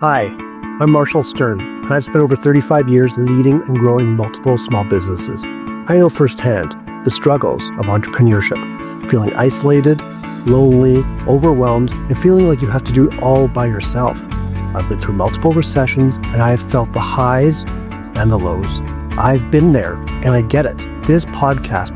Hi, I'm Marshall Stern, and I've spent over 35 years leading and growing multiple small businesses. I know firsthand the struggles of entrepreneurship, feeling isolated, lonely, overwhelmed, and feeling like you have to do it all by yourself. I've been through multiple recessions, and I have felt the highs and the lows. I've been there, and I get it. This podcast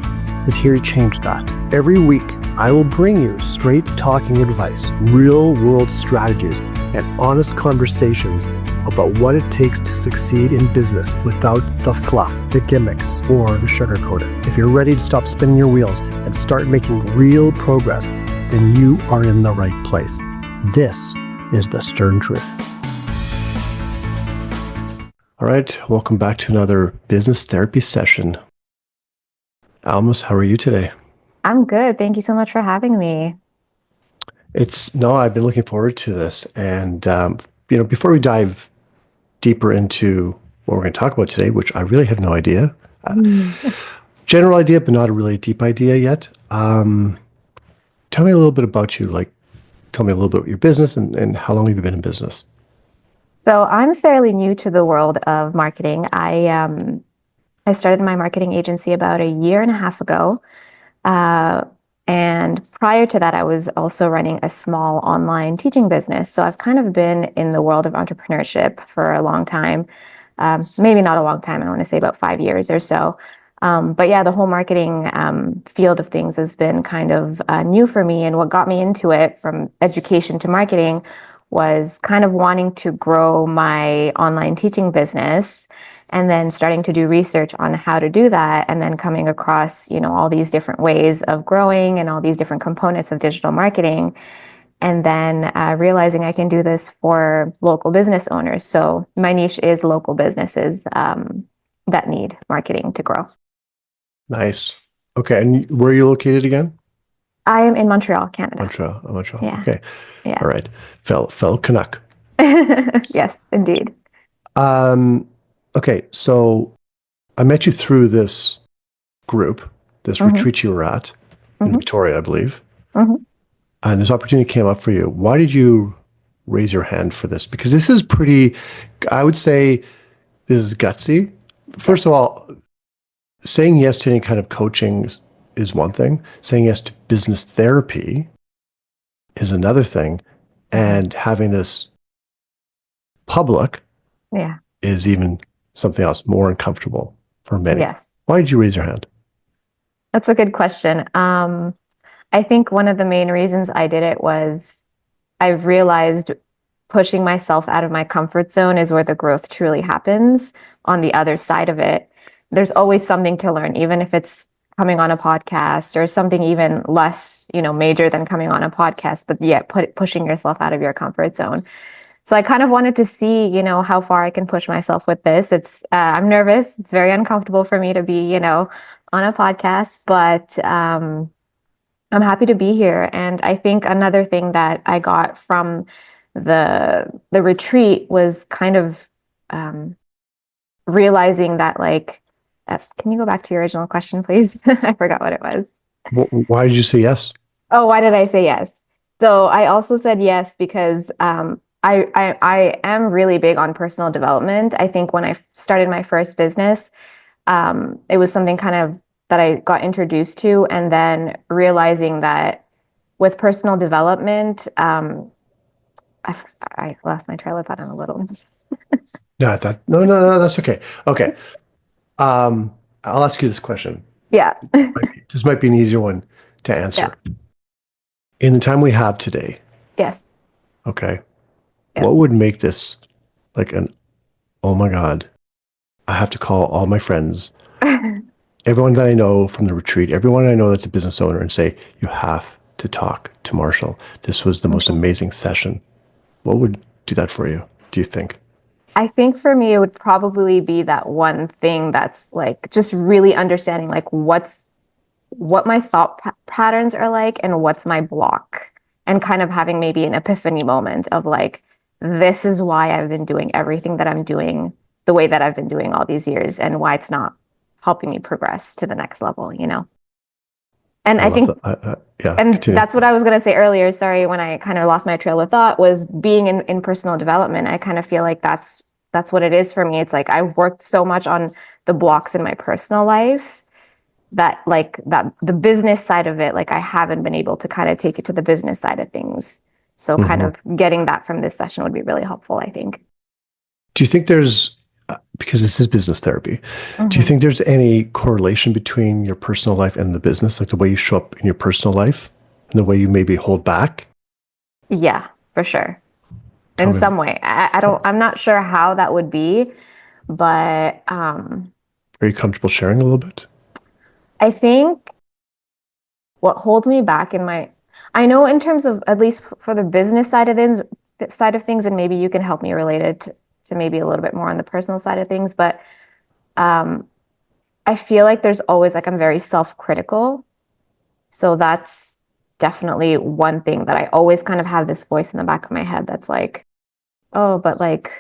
is here to change that. Every week, I will bring you straight talking advice, real-world strategies, and honest conversations about what it takes to succeed in business without the fluff, the gimmicks, or the sugarcoating. If you're ready to stop spinning your wheels and start making real progress, then you are in the right place. This is the Stern Truth. All right, welcome back to another business therapy session. Almas, how are you today? I'm good. Thank you so much for having me. I've been looking forward to this. And, before we dive deeper into what we're going to talk about today, which I really have no idea, general idea, but not a really deep idea yet. Tell me a little bit about you. Tell me a little bit about your business and how long have you been in business? So I'm fairly new to the world of marketing. I started my marketing agency about a year and a half ago. And prior to that, I was also running a small online teaching business. So I've kind of been in the world of entrepreneurship for a long time. Maybe not a long time. I want to say about 5 years or so. But yeah, the whole marketing field of things has been kind of new for me. And what got me into it from education to marketing was kind of wanting to grow my online teaching business and then starting to do research on how to do that, and then coming across, all these different ways of growing and all these different components of digital marketing, and then realizing I can do this for local business owners. So my niche is local businesses that need marketing to grow. Nice. Okay. And where are you located again? I am in Montreal, Canada. Montreal. Yeah. Okay. Yeah. All right. Fellow Canuck. Yes, indeed. Okay. So I met you through this group, this retreat you were at in Victoria, I believe. And this opportunity came up for you. Why did you raise your hand for this? Because this is I would say this is gutsy. First of all, saying yes to any kind of coaching is one thing. Saying yes to business therapy is another thing. And having this public is even something else, more uncomfortable for many. Yes. Why did you raise your hand? That's a good question. I think one of the main reasons I did it was I've realized pushing myself out of my comfort zone is where the growth truly happens. On the other side of it, there's always something to learn, even if it's coming on a podcast or something even less, major than coming on a podcast, but yet pushing yourself out of your comfort zone. So I kind of wanted to see, how far I can push myself with this. I'm nervous. It's very uncomfortable for me to be, on a podcast, but I'm happy to be here. And I think another thing that I got from the retreat was kind of realizing that, can you go back to your original question, please? I forgot what it was. Why did you say yes? Oh, why did I say yes? So I also said yes because I am really big on personal development. I think when I started my first business, it was something kind of that I got introduced to, and then realizing that with personal development, I lost my trail of thought on a little. No, that's okay. Okay. I'll ask you this question. Yeah. This might be an easier one to answer. Yeah. In the time we have today. Yes. Okay. Yes. What would make this oh my God, I have to call all my friends, everyone that I know from the retreat, everyone I know that's a business owner, and say, you have to talk to Marshall. This was the most amazing session. What would do that for you, do you think? I think for me, it would probably be that one thing that's just really understanding what my thought patterns are like and what's my block, and kind of having maybe an epiphany moment of this is why I've been doing everything that I'm doing the way that I've been doing all these years, and why it's not helping me progress to the next level, And I I love think, that. Yeah, and continue. that's what I was going to say earlier. Sorry, when I kind of lost my trail of thought, was being in personal development. I kind of feel like that's what it is for me. It's like I've worked so much on the blocks in my personal life that like that the business side of it, like I haven't been able to kind of take it to the business side of things. So kind Hmm. of getting that from this session would be really helpful, I think. Do you think there's, because this is business therapy, do you Hmm. think there's any correlation between your personal life and the business, like the way you show up in your personal life and the way you maybe hold back? Yeah, for sure. Tell In me. some way. I'm not sure how that would be, but Are you comfortable sharing a little bit? I think what holds me back in my, I know in terms of at least for the business side of things, and maybe you can help me relate it to maybe a little bit more on the personal side of things, but um, I feel like there's always like I'm very self-critical. So that's definitely one thing that I always kind of have this voice in the back of my head that's like, oh, but like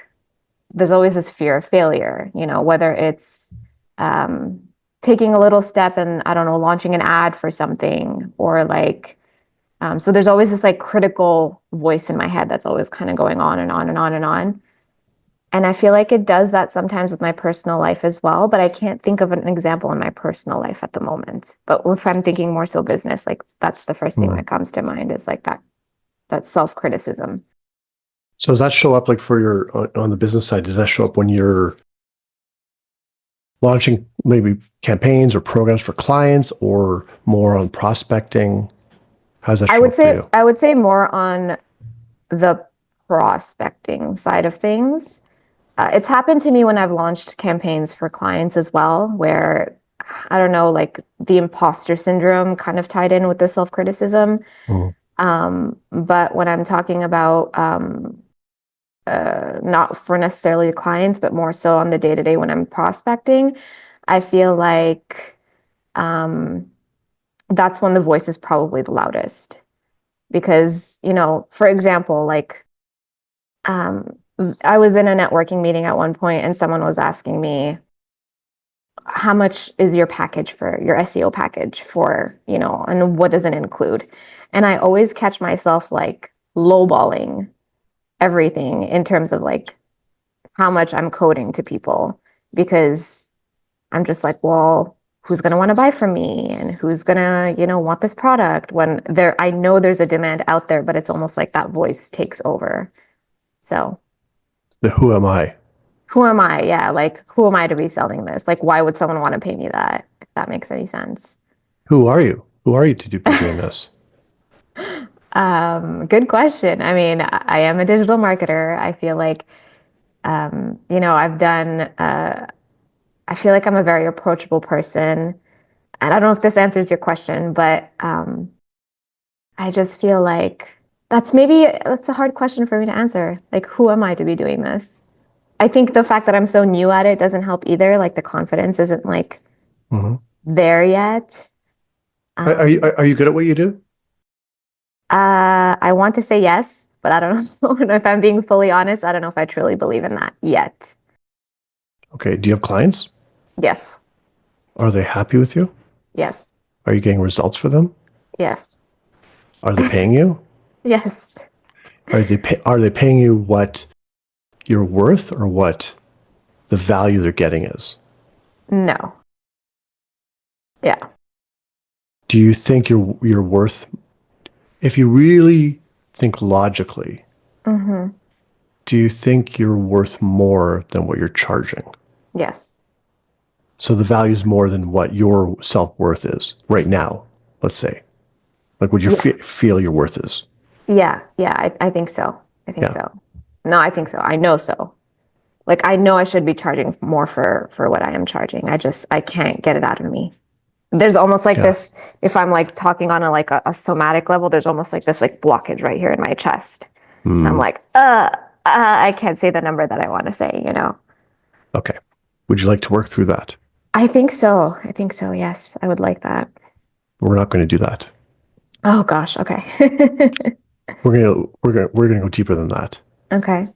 there's always this fear of failure, whether it's um, taking a little step and I don't know, launching an ad for something or like, so there's always this like critical voice in my head that's always kind of going on and on and on and on. And I feel like it does that sometimes with my personal life as well, but I can't think of an example in my personal life at the moment. But if I'm thinking more so business, like that's the first thing Hmm. that comes to mind is like that self-criticism. So does that show up like for your, on the business side, does that show up when you're launching maybe campaigns or programs for clients or more on prospecting? How does that I show would up for say you? I would say more on the prospecting side of things. It's happened to me when I've launched campaigns for clients as well, where I don't know, like the imposter syndrome kind of tied in with the self-criticism. Mhm. But when I'm talking about not for necessarily the clients, but more so on the day to day when I'm prospecting, I feel like um, that's when the voice is probably the loudest. Because, for example, like um, I was in a networking meeting at one point and someone was asking me, how much is your package for your SEO package for, and what does it include? And I always catch myself like lowballing everything in terms of like how much I'm coding to people because I'm just like, well, who's going to want to buy from me and who's going to, want this product when I know there's a demand out there, but it's almost like that voice takes over. So The who am I? who am I? Yeah, like who am I to be selling this? Like, why would someone want to pay me that? If that makes any sense. Who are you? Who are you to be doing this? Good question. I mean, I am a digital marketer. I feel like, I've done, I feel like I'm a very approachable person. And I don't know if this answers your question, but I just feel like that's a hard question for me to answer. Like, who am I to be doing this? I think the fact that I'm so new at it doesn't help either. Like, the confidence isn't like Mhm. there yet. Are you Um, are you good at what you do? I want to say yes, but I don't know if I'm being fully honest. I don't know if I truly believe in that yet. Okay. Do you have clients? Yes, Are they happy with you? yes, Are you getting results for them? yes, Are they paying you? yes. Are they paying you what you're worth or what the value they're getting is? No. Yeah. Do you think you're worth, if you really think logically, Hmm. do you think you're worth more than what you're charging? Yes. So the value is more than what your self-worth is right now, let's say. Like what you Yeah. feel your worth is. Yeah. Yeah. I think so. I think Yeah. so. No, I think so. I know so. Like I know I should be charging more for what I am charging. I can't get it out of me. There's almost like Yeah. this, if I'm like talking on a somatic level, there's almost like this like blockage right here in my chest. And I'm Mm, like, I can't say the number that I want to say. okay. Would you like to work through that? I think so. I think so. Yes, I would like that. We're not going to do that. Oh gosh. Okay. We're gonna go deeper than that. Okay.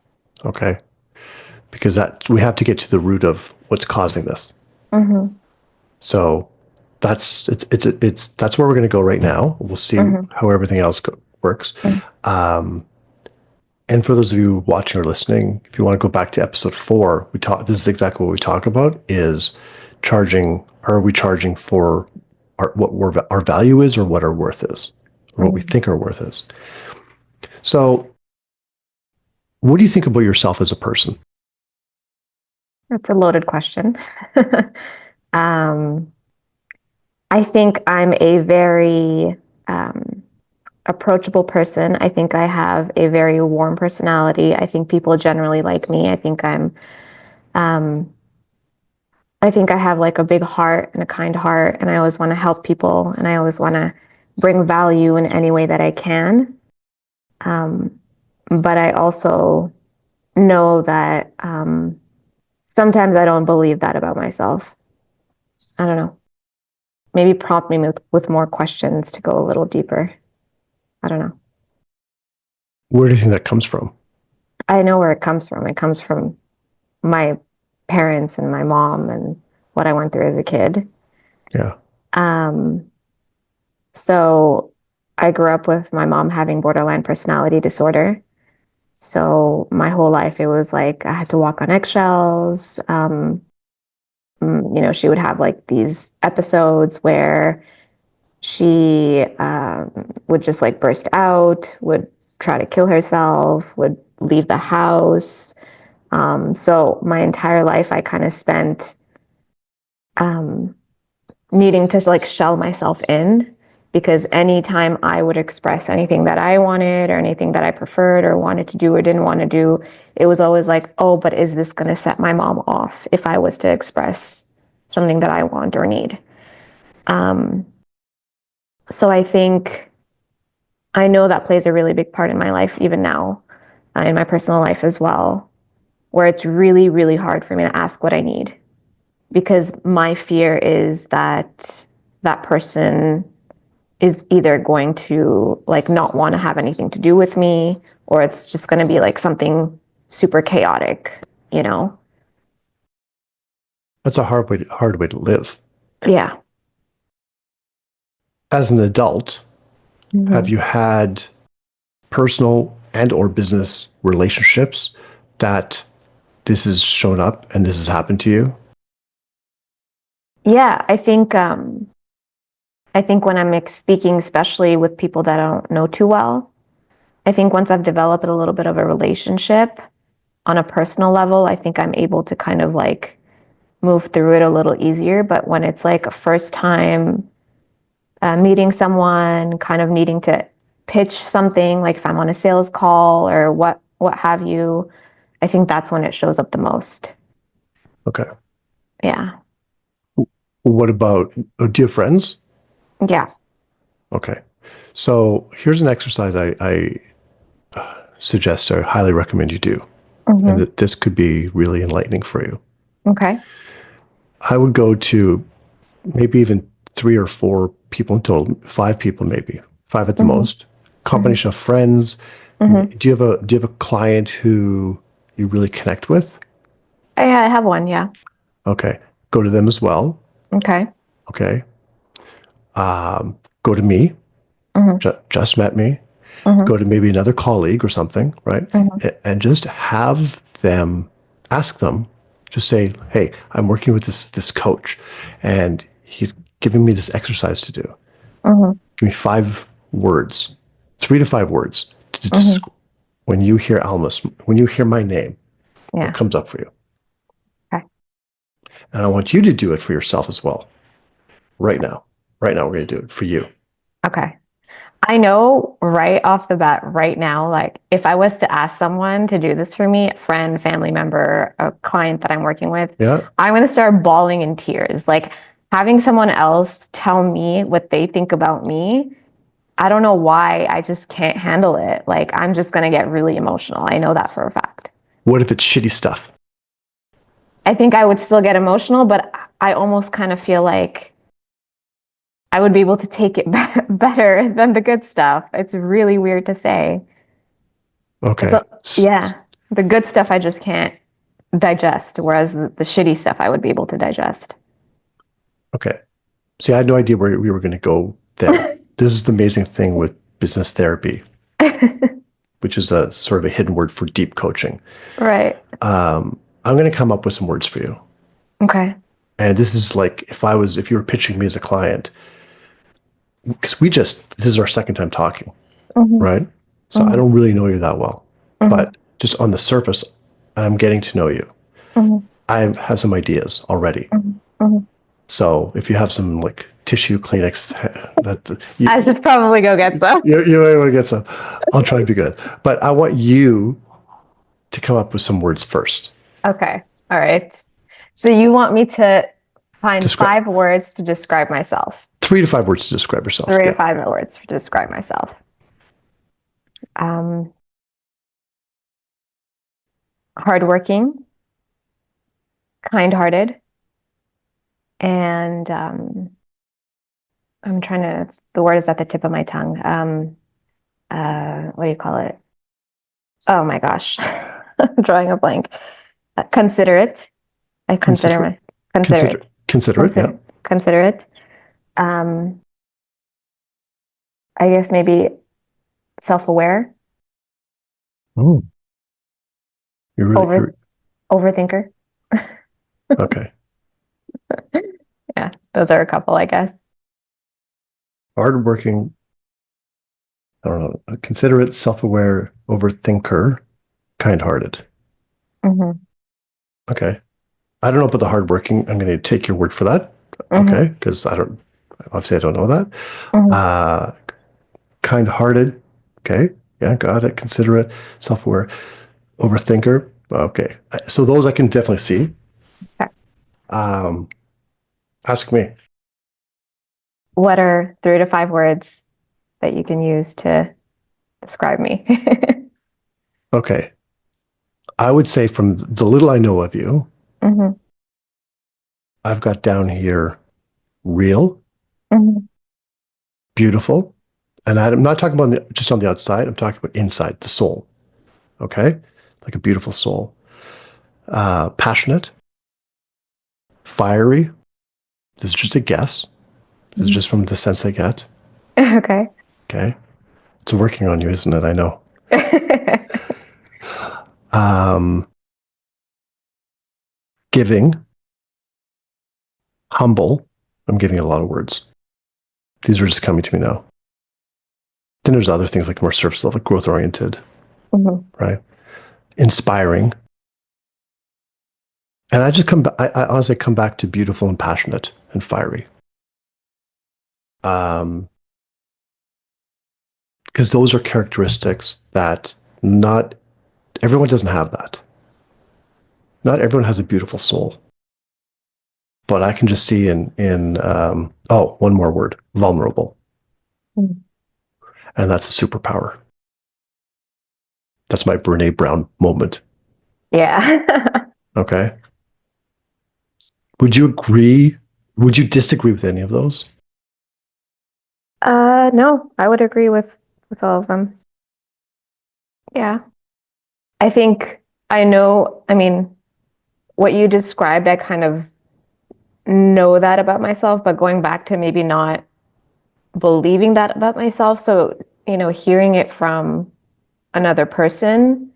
Okay. Because that we have to get to the root of what's causing this. Hmm. So That's where we're going to go right now. We'll see Hmm. how everything else works. And for those of you watching or listening, if you want to go back to episode 4, we talk. This is exactly what we talk about: is charging. Are we charging for our value is, or what our worth is, or what we Hmm. think our worth is? So, what do you think about yourself as a person? That's a loaded question. um, I think I'm a very approachable person. I think I have a very warm personality. I think people generally like me. Um, I think I have like a big heart and a kind heart, and I always want to help people, and I always want to bring value in any way that I can. Um, but I also know that sometimes I don't believe that about myself. I don't know. Maybe prompt me with more questions to go a little deeper. I don't know. Where do you think that comes from? I know where it comes from. It comes from my parents and my mom and what I went through as a kid. Yeah. Um, so I grew up with my mom having borderline personality disorder. So my whole life, it was like I had to walk on eggshells. She would have like these episodes where she would just like burst out, would try to kill herself, would leave the house. So my entire life, I kind of spent um, needing to like shell myself in because anytime I would express anything that I wanted or anything that I preferred or wanted to do or didn't want to do, it was always like, oh, but is this going to set my mom off if I was to express something that I want or need? Um, so I think I know that plays a really big part in my life, even now, in my personal life as well, where it's really, really hard for me to ask what I need because my fear is that that person is either going to like not want to have anything to do with me or it's just going to be like something super chaotic, you know? That's a hard way to live. Yeah. As an adult, have Hmm. you had personal and or business relationships that this has shown up and this has happened to you? Yeah, I think when I'm speaking, especially with people that I don't know too well, I think once I've developed a little bit of a relationship on a personal level, I think I'm able to kind of like move through it a little easier. But when it's like a first time meeting someone, kind of needing to pitch something, like if I'm on a sales call or what have you, I think that's when it shows up the most. Okay. Yeah. What about, do you have friends? Yeah. Okay. So here's an exercise I suggest or highly recommend you do. And Hmm. that this could be really enlightening for you. Okay. I would go to maybe even 3 or 4 people in total, 5 people maybe, 5 at the Hmm. most. Hmm. Combination of friends. Hmm. Do you have a client who you really connect with? I have one. Yeah. Okay. Go to them as well. Okay. Okay. Go to me. Hmm. Just met me. Hmm. Go to maybe another colleague or something, right? Hmm. And just have them ask them, just say, hey, I'm working with this coach and he's giving me this exercise to do. Hmm. Give me 5 words, 3 to 5 words to Hmm. describe when you hear Almas, when you hear my name, what Yeah. comes up for you. Okay. And I want you to do it for yourself as well. Right now. Right now, we're going to do it for you. Okay. I know right off the bat, right now, like if I was to ask someone to do this for me, a friend, family member, a client that I'm working with, Yeah. I'm going to start bawling in tears. Like having someone else tell me what they think about me, I don't know why. I just can't handle it. Like I'm just going to get really emotional. I know that for a fact. What if it's shitty stuff? I think I would still get emotional, but I almost kind of feel like I would be able to take it better than the good stuff. It's really weird to say. It's Okay. a, yeah, the good stuff I just can't digest, whereas the shitty stuff I would be able to digest. Okay. See, I had no idea where we were going to go there. This is the amazing thing with business therapy, which is a sort of a hidden word for deep coaching. Right. I'm going to come up with some words for you. Okay. And this is like if you were pitching me as a client, because this is our second time talking, Hmm. right? So I Hmm. don't really know you that well, Hmm. but just on the surface, I'm getting to know you. Hmm. I have some ideas already. Hmm. Hmm. So if you have some like tissue Kleenex, that you, I should probably go get some. you might want to get some. I'll try to be good, but I want you to come up with some words first. Okay. All right. So you want me to find Describe 5 words to describe myself? 3 to 5 words to describe yourself. 3 to 5 words to describe myself. Um, Hardworking, kind-hearted, and I'm trying to, the word is at the tip of my tongue. What do you call it? Oh my gosh. I'm drawing a blank. Considerate. I consider Consider, my considerate. considerate. Yeah. Considerate. Um, I guess maybe self-aware, Oh, over overthinker. okay. Yeah, those are a couple, I guess. Hardworking. I don't know. Considerate, self-aware, overthinker, kind-hearted. Hmm. Okay. I don't know about the hardworking. I'm going to take your word for that. Hmm. Okay, because obviously I don't know that. Hmm. Uh, kind-hearted. Okay. Yeah, got it. Considerate, self-aware, overthinker. Okay. So those I can definitely see. Okay. Um, ask me. What are 3 to 5 words that you can use to describe me? Okay. I would say from the little I know of you, Hmm. I've got down here real, Hmm. beautiful. And I'm not talking about just on the outside. I'm talking about inside, the soul. Okay. Like a beautiful soul. Passionate, fiery. This is just a guess. This is just from the sense I get. Okay. Okay. It's working on you, isn't it? I know. Um, giving, humble. I'm getting a lot of words. These are just coming to me now. Then there's other things like more surface level, growth oriented, Hmm. right? Inspiring. And I honestly come back to beautiful and passionate and fiery. Because those are characteristics that not everyone doesn't have that. Not everyone has a beautiful soul. But I can just see one more word, vulnerable. And that's a superpower. That's my Brene Brown moment. Yeah. Okay. Would you agree? Would you disagree with any of those? No, I would agree with all of them. Yeah. I think I know, I mean, what you described, I kind of know that about myself, but going back to maybe not believing that about myself. So, hearing it from another person,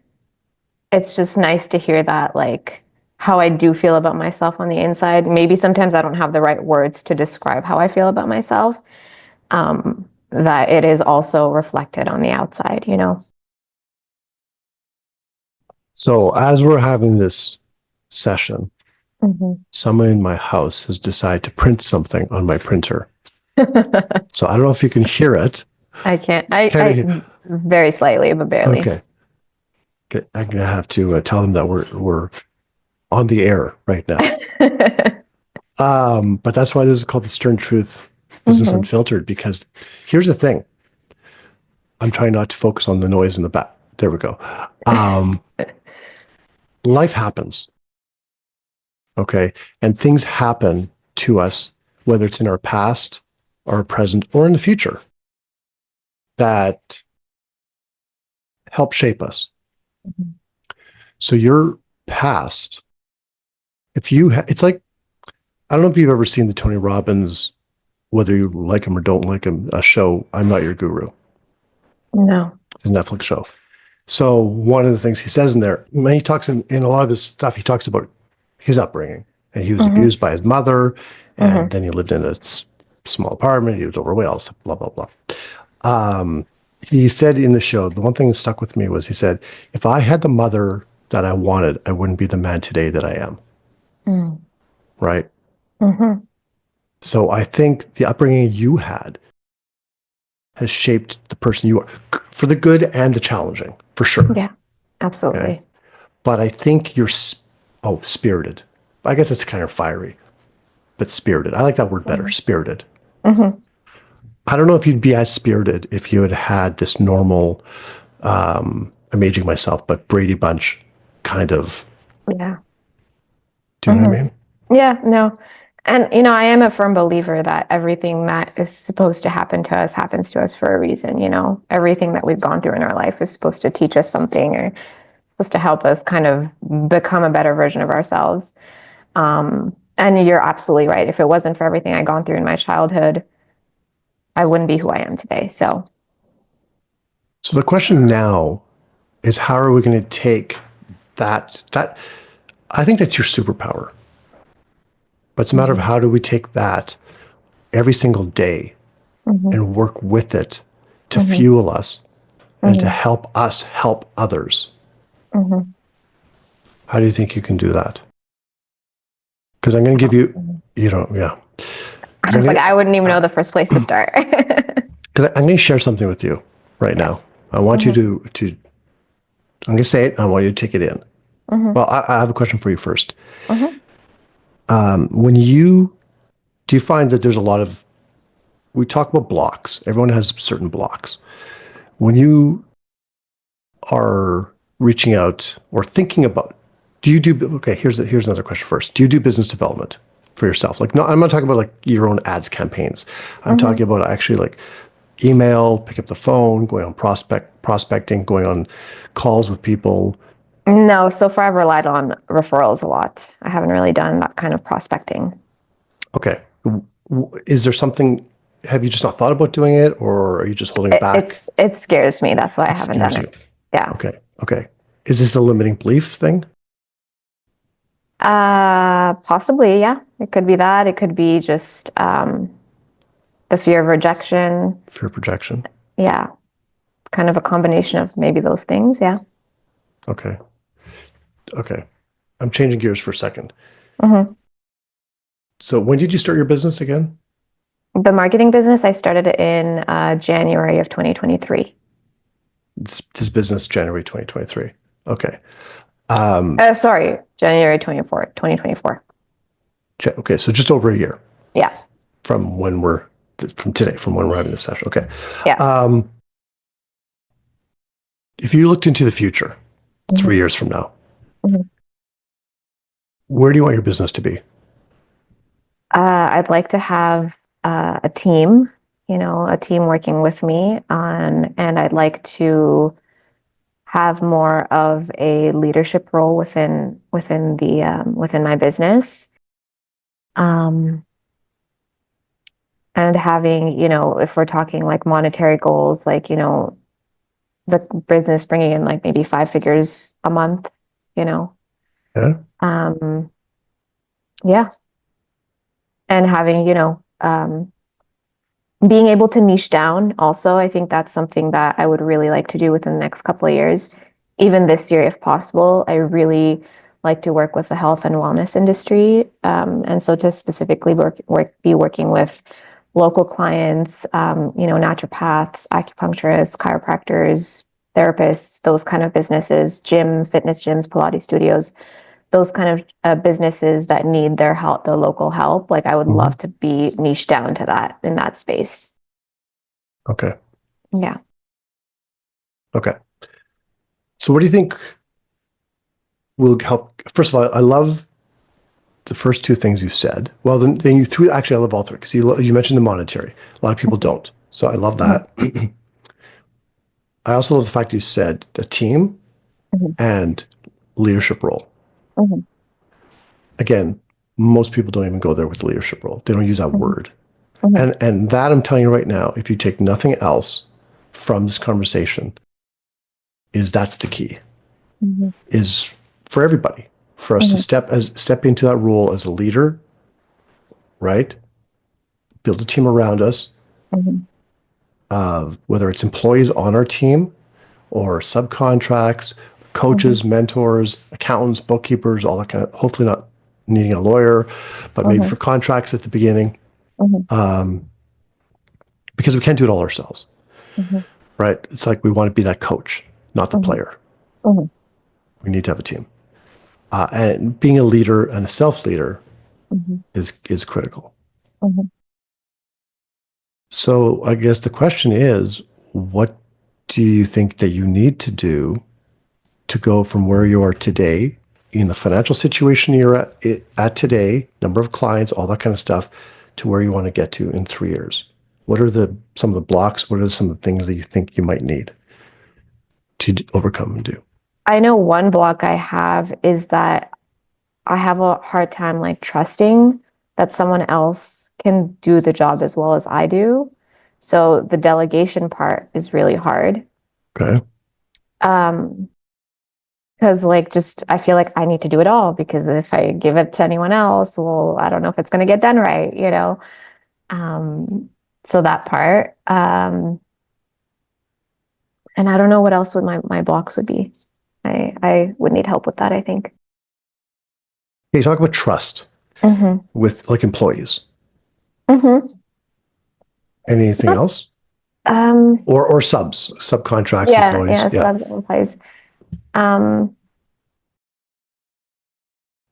it's just nice to hear that, like, how I do feel about myself on the inside. Maybe sometimes I don't have the right words to describe how I feel about myself, that it is also reflected on the outside. So as we're having this session, Hmm. someone in my house has decided to print something on my printer. So I don't know if you can hear it. I can't, Can I you? very slightly, but barely. Okay. Okay. I'm gonna have to tell them that we're on the air right now. But that's why this is called the Stern Truth Business Hmm. Unfiltered, because here's the thing. I'm trying not to focus on the noise in the back. There we go. Um, life happens. Okay. And things happen to us, whether it's in our past, our present, or in the future, that help shape us. So your past, it's like, I don't know if you've ever seen the Tony Robbins whether you like him or don't like him, a show, I'm Not Your Guru, No. the Netflix show. So one of the things he says in there, when he talks in a lot of his stuff, he talks about his upbringing. And he was Mm-hmm. abused by his mother, and Mm-hmm. then he lived in a small apartment. He was overweight, all this, blah, blah, blah. Um, he said in the show, the one thing that stuck with me was he said, if I had the mother that I wanted, I wouldn't be the man today that I am. Right? Mm-hmm. So I think the upbringing you had has shaped the person you are for the good and the challenging, for sure. Yeah, Okay. absolutely. But I think you're, spirited. I guess it's kind of fiery, but spirited. I like that word better, Mm-hmm. spirited. Mm-hmm. I don't know if you'd be as spirited if you had had this normal, I'm aging myself, but Brady Bunch kind of, Yeah. do you know what I Mm-hmm. mean? Yeah, no. And, I am a firm believer that everything that is supposed to happen to us happens to us for a reason, Everything that we've gone through in our life is supposed to teach us something or supposed to help us kind of become a better version of ourselves. And you're absolutely right. If it wasn't for everything I'd gone through in my childhood, I wouldn't be who I am today. So, So the question now is how are we going to take that I think that's your superpower. But it's a matter of mhm, how do we take that every single day mhm, and work with it to mhm, fuel us and to mhm, help us help others. mhm. How do you think you can do that? Because I'm going to give you, yeah. I Because was like, I wouldn't even know the first place to start. I'm going to share something with you right Yeah. now. I want you Mhm, to I'm going to say it. I want you to take it in. mhm, Well, I have a question for you first. mhm, When do you find that there's a lot of, we talk about blocks. Everyone has certain blocks. When you are reaching out or thinking about, do you do, okay, here's another question first. Do you do business development for yourself? Like, no, I'm not talking about like your own ads campaigns. I'm talking mhm. about actually like email, pick up the phone, going on prospecting, going on calls with people. No, so far I've relied on referrals a lot. I haven't really done that kind of prospecting. Okay. Is there something, have you just not thought about doing it or are you just holding it It, back? it's it scares me. That's why I It haven't done scares it. you. Yeah. Okay. Okay. Is this a limiting belief thing? Possibly, yeah. It could be that. It could be just the fear of rejection. Fear of projection? Yeah. Kind of a combination of maybe those things. Yeah. Okay. Okay. I'm changing gears for a second. Hmm. So when did you start your business again? The marketing business, I started it in January of 2023. This business, January 2023. Okay. Sorry, January 24, 2024. Okay. So just over a year Yeah. from when from today, from when we're having this session. Okay. Yeah. If you looked into the future, Hmm. 3 years from now, Hmm. where do you want your business to be? I'd like to have a team, a team working with me and I'd like to have more of a leadership role within my business. Um, and having, if we're talking like monetary goals, like, the business bringing in like maybe 5 figures a month, you know. Yeah. Um, yeah. And having, being able to niche down also, I think that's something that I would really like to do within the next couple of years, even this year if possible. I really like to work with the health and wellness industry, and so to specifically be working with local clients, naturopaths, acupuncturists, chiropractors, therapists, those kind of businesses, fitness gyms, Pilates studios, those kind of businesses that need their help, the local help. Like I would Mhm. love to be niche down to that in that space. Okay. Yeah. Okay. So what do you think will help? First of all, I love the first two things you said. Well, then you threw, actually, I love all three because you mentioned the monetary. A lot of people Mhm. don't. So I love Mhm. that. I also love the fact you said a team Mhm. and leadership role. Mhm. Again, most people don't even go there with the leadership role. They don't use that Mhm. word. Mhm. And that I'm telling you right now, if you take nothing else from this conversation, is that's the key. Mhm. Is for everybody, for us to Mhm. step into that role as a leader, right? Build a team around us, Mhm. whether it's employees on our team or subcontracts, Mhm. coaches, mentors, accountants, bookkeepers, all that kind of, hopefully not needing a lawyer, but maybe for Mhm. contracts at the beginning, Mhm. because we can't do it all ourselves, Mhm. right? It's like we want to be that coach, not the Mhm. player. Mhm. We need to have a team. And being a leader and a self-leader Mhm. is critical. Mhm. So I guess the question is, what do you think that you need to do to go from where you are today in the financial situation you're at today, number of clients, all that kind of stuff, to where you want to get to in 3 years? What are some of the blocks? What are some of the things that you think you might need to overcome and do? I know one block I have is that I have a hard time like trusting that someone else can do the job as well as I do. So the delegation part is really hard. Okay. Um, because like just I feel like I need to do it all because if I give it to anyone else, well, I don't know if it's going to get done right, you know. Um, so that part. And I don't know what else would my blocks would be. I would need help with that, I think. Okay, talk about trust Mm-hmm. with like employees. Mm-hmm. Anything else? Um, Or subcontracts, yeah, employees. yeah, Yeah. sub implies. Um,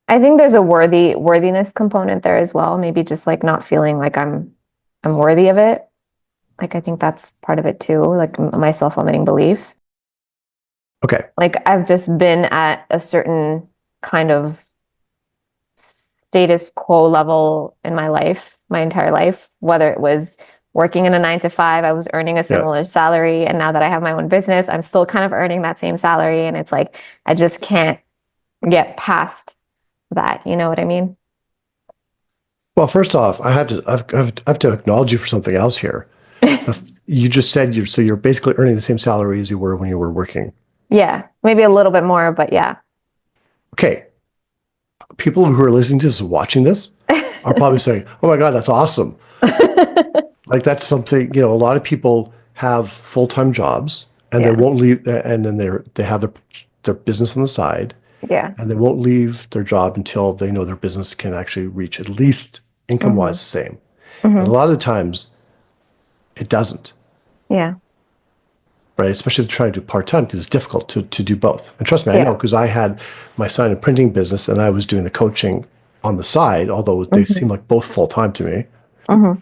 I think there's a worthiness component there as well. Maybe just like not feeling like I'm worthy of it. Like I think that's part of it too, like my self-limiting belief. Okay. Like I've just been at a certain kind of status quo level in my life, my entire life, whether it was working in a 9 to 5, I was earning a Yeah. similar salary. And now that I have my own business, I'm still kind of earning that same salary. And it's like, I just can't get past that. You know what I mean? Well, first off, I have to acknowledge you for something else here. You just said you're basically earning the same salary as you were when you were working. Yeah, maybe a little bit more, but yeah. Okay, people who are listening to this, watching this, are probably saying, "Oh my God, that's awesome!" Like that's something, a lot of people have full-time jobs and they Yeah. won't leave, and then they have their business on the side, Yeah. and they won't leave their job until they know their business can actually reach at least Hmm. income-wise the same. And a Hmm. lot of the times it doesn't. Yeah. Right? Especially to try to do part-time because it's difficult to do both. And trust me, I know Yeah. because I had my sign and printing business and I was doing the coaching on the side, although they seem Hmm. like both full-time to me. Hmm.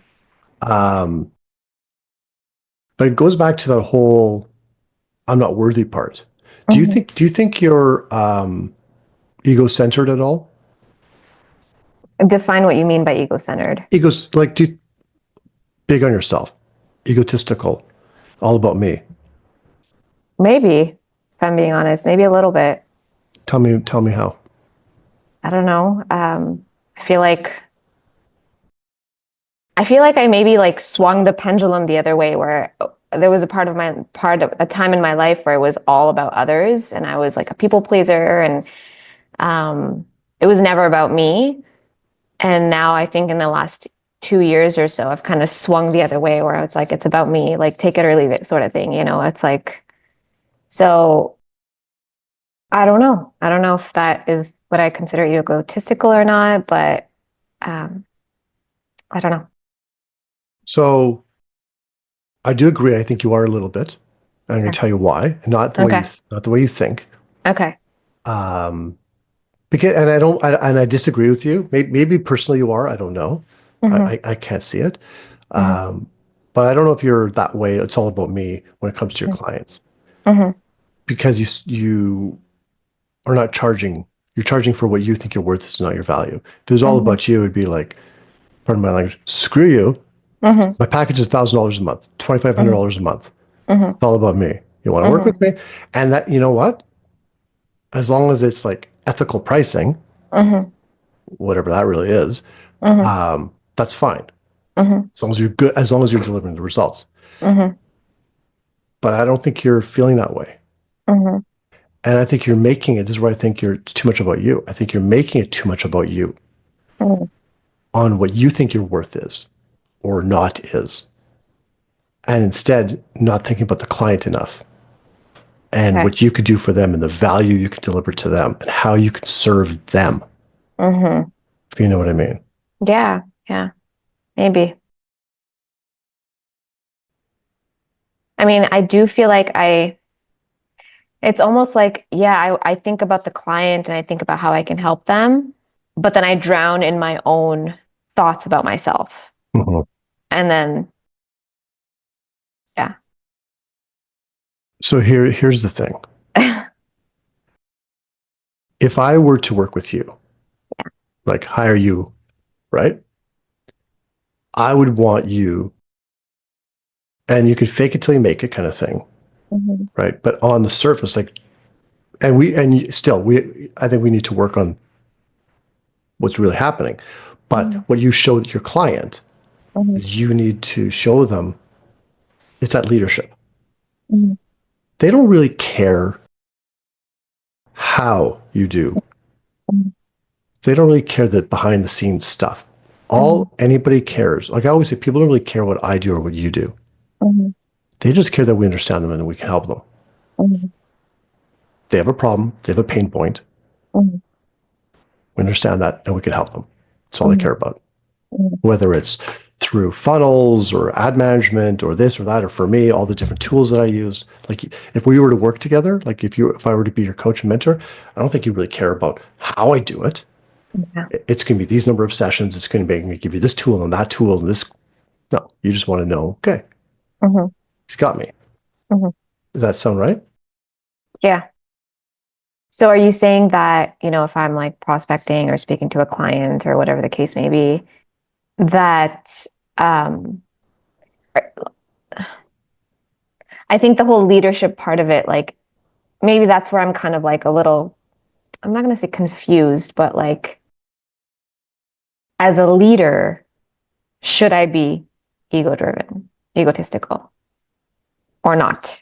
But it goes back to that whole I'm not worthy part. Hmm. Do you think you're ego-centered at all? Define what you mean by ego-centered. Egos like big on yourself, egotistical, all about me. Maybe, if I'm being honest, maybe a little bit. Tell me how. I don't know. I feel like I feel like I maybe like swung the pendulum the other way where there was a part of a time in my life where it was all about others and I was like a people pleaser and it was never about me. And now I think in the last 2 years or so, I've kind of swung the other way where it's like it's about me, like take it or leave it sort of thing, you know? It's like so I don't know. I don't know if that is what I consider egotistical or not, but um I don't know. So I do agree. I think you are a little bit. And I'm going Okay. to tell you why, and Okay. not the way you think. Okay. Um, Because and I don't and I disagree with you. Maybe personally you are. I don't know. Hmm. I can't see it. Hmm. Um, but I don't know if you're that way. It's all about me when it comes to your clients Hmm. because you are not charging. You're charging for what you think you're worth. It's not your value. If it was all Hmm. about you, it'd be like, pardon my language, screw you. Hmm. My package is $1,000 a month, Hmm. $2,500 a month. Hmm. It's all about me. You want to work with Hmm. me, and that you know what? As long as it's like ethical pricing, Hmm. whatever that really is, Hmm. that's fine. Mm-hmm. as long as you're good, as long as you're delivering the results. Mm-hmm. But I don't think you're feeling that way. Mm-hmm. And I think you're making it, this is where I think you're too much about you. I think you're making it too much about you Mm-hmm. on what you think your worth is or not is. And instead, not thinking about the client enough and Okay. what you could do for them and the value you could deliver to them and how you can serve them, Mm-hmm. if you know what I mean. Yeah. Yeah. Maybe. I mean, I do feel like it's almost like, yeah, I think about the client and I think about how I can help them, but then I drown in my own thoughts about myself. Mhm. And then, yeah. So here's the thing. If I were to work with you, like hire you, right? I would want you, and you could fake it till you make it kind of thing, Mhm. right? But on the surface, like, still, I think we need to work on what's really happening. But Mhm. what you show your client Mhm. is you need to show them it's that leadership. Mhm. They don't really care how you do. Mhm. They don't really care the behind the scenes stuff. Mhm. All anybody cares, like I always say, people don't really care what I do or what you do. Mhm. They just care that we understand them and we can help them. Mhm. They have a problem, they have a pain point. Mhm. We understand that and we can help them. That's all they care Mhm. about. Mhm. Whether it's through funnels or ad management or this or that, or for me, all the different tools that I use. Like if we were to work together, like if I were to be your coach and mentor, I don't think you really care about how I do it. Yeah. It's going to be these number of sessions. It's going to make me give you this tool and that tool and this. No, you just want to know, okay, Mhm. he's got me. Mhm. Does that sound right? Yeah. So are you saying that, if I'm like prospecting or speaking to a client or whatever the case may be, that um I think the whole leadership part of it, like maybe that's where I'm kind of like a little, I'm not going to say confused, but like as a leader, should I be ego driven, egotistical or not?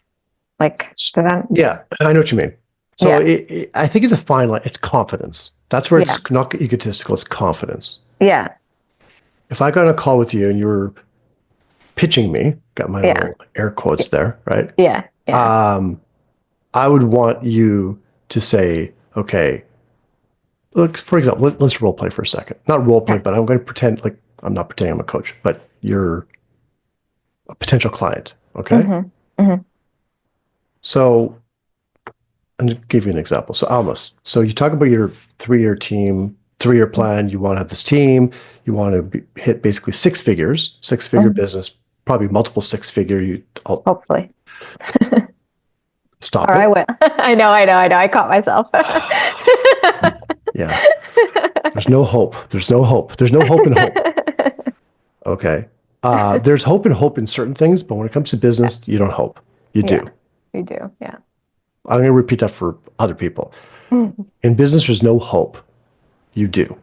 Like, does that, Yeah, I know what you mean. So yeah, I think it's a fine line. It's confidence. That's where yeah, it's not egotistical. It's confidence. yeah, If I got on a call with you and you were pitching me, got my yeah, little air quotes there, right? yeah, yeah, Um, I would want you to say, okay, look, for example, let's role play for a second. Not role play, yeah. but I'm going to pretend like I'm not pretending I'm a coach, but you're a potential client. Okay. Mm-hmm, mm-hmm, So and to give you an example. So Almas, so you talk about your 3-year team, 3-year plan. You want to have this team. You want to hit basically six figures, six-figure mm-hmm. business, probably multiple six-figure. I'll Hopefully. stop Or I it. will. I know. I caught myself. Yeah. There's no hope. There's no hope. There's no hope and hope. Okay. There's hope and hope in certain things, but when it comes to business, you don't hope. You Yeah, do. we do. Yeah. I'm going to repeat that for other people. In business, there's no hope. You do.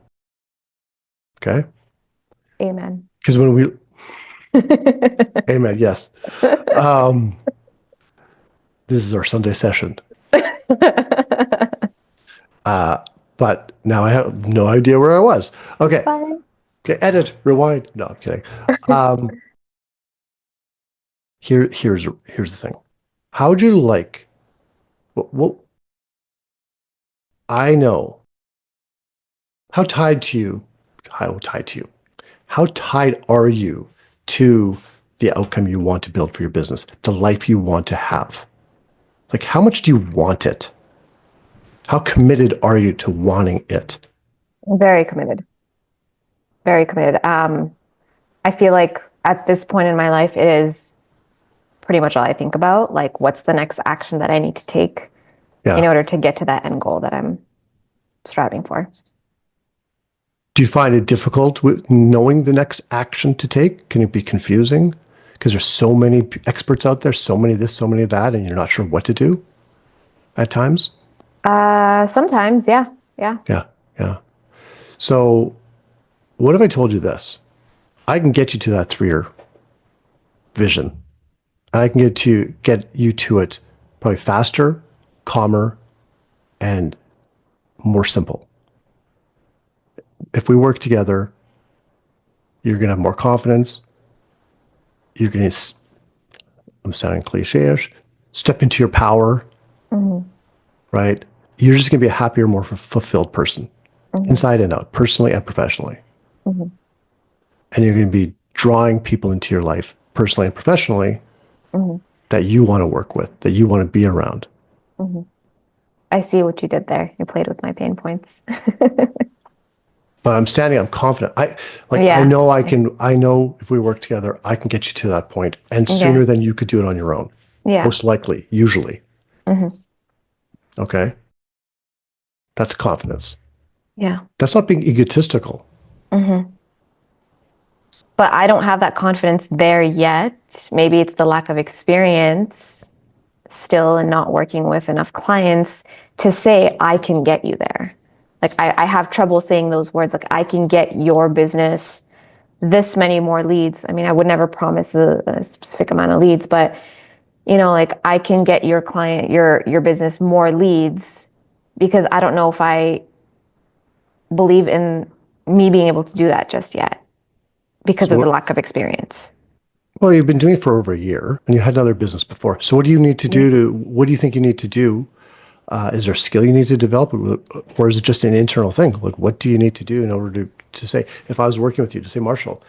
Okay. Amen. Because when we, amen, yes. Um, this is our Sunday session. But now I have no idea where I was. Okay. Bye. Okay. Edit, rewind. No, I'm kidding. Um, here's the thing. How would you like, what I know, how tied to you, how tied to you, how tied are you to the outcome you want to build for your business, the life you want to have? Like, how much do you want it? How committed are you to wanting it? Very committed. Very committed. I feel like at this point in my life, it is pretty much all I think about. Like, what's the next action that I need to take in Yeah. order to get to that end goal that I'm striving for? Do you find it difficult with knowing the next action to take? Can it be confusing? Because there's so many experts out there, so many this, so many that, and you're not sure what to do at times? Sometimes, yeah. Yeah. Yeah. So, what if I told you this? I can get you to that 3-year vision. I can get you to it probably faster, calmer, and more simple. If we work together, you're going to have more confidence. You're going to, I'm sounding cliche-ish, step into your power, right? You're just going to be a happier, more fulfilled person, inside and out, personally and professionally. And you're going to be drawing people into your life, personally and professionally, that you want to work with, that you want to be around. I see what you did there. You played with my pain points. But I'm confident. Yeah. I know if we work together, I can get you to that point, and sooner than you could do it on your own. Yeah. Most likely, usually. Okay? That's confidence. Yeah. That's not being egotistical. But I don't have that confidence there yet. Maybe it's the lack of experience still and not working with enough clients to say, I can get you there. Like I have trouble saying those words, like I can get your business this many more leads. I mean, I would never promise a specific amount of leads, but you know, like I can get your client, your business more leads, because I don't know if I believe in me being able to do that just yet because of the lack of experience. Well, you've been doing it for over a year, and you had another business before. So what do you need to do what do you think you need to do? Is there a skill you need to develop, or is it just an internal thing? Like, what do you need to do in order to say, if I was working with you, to say, Marshall,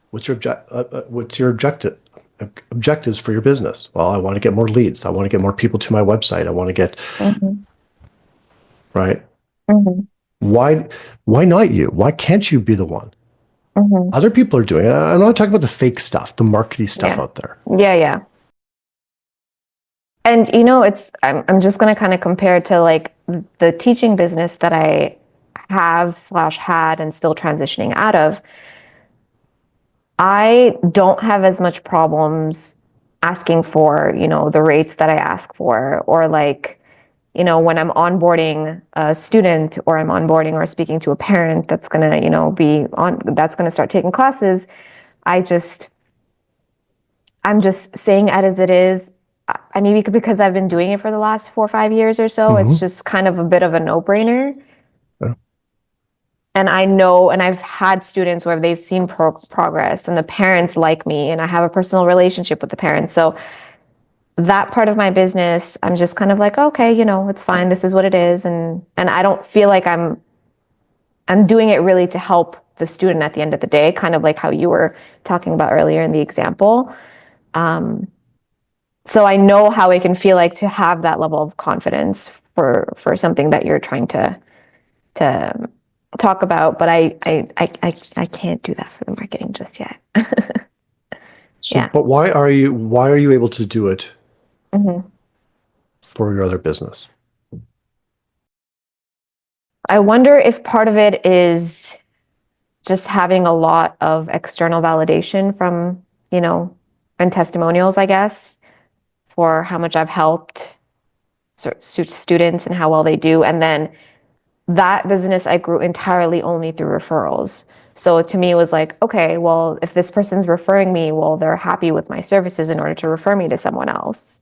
what's your objectives for your business? Well, I want to get more leads. I want to get more people to my website. I want to get, right? Why not you? Why can't you be the one? Other people are doing it. I'm not talking about the fake stuff, the marketing stuff out there. Yeah. And you know, I'm just going to kind of compare to like the teaching business that I have/had and still transitioning out of. I don't have as much problems asking for, you know, the rates that I ask for, or like, you know, when I'm onboarding a student, or I'm onboarding or speaking to a parent that's going to, you know, that's going to start taking classes. I'm just saying it as it is. I mean, because I've been doing it for the last 4 or 5 years or so, it's just kind of a bit of a no-brainer. Yeah. And I know, and I've had students where they've seen progress, and the parents like me, and I have a personal relationship with the parents. So that part of my business, I'm just kind of like, okay, you know, it's fine. This is what it is. And I don't feel like I'm doing it really to help the student at the end of the day, kind of like how you were talking about earlier in the example. So I know how it can feel like to have that level of confidence for something that you're trying to talk about, but I can't do that for the marketing just yet. So, but why are you able to do it for your other business? I wonder if part of it is just having a lot of external validation from, you know, and testimonials, I guess, for how much I've helped students and how well they do. And then that business I grew entirely only through referrals. So to me, it was like, okay, well, if this person's referring me, well, they're happy with my services in order to refer me to someone else.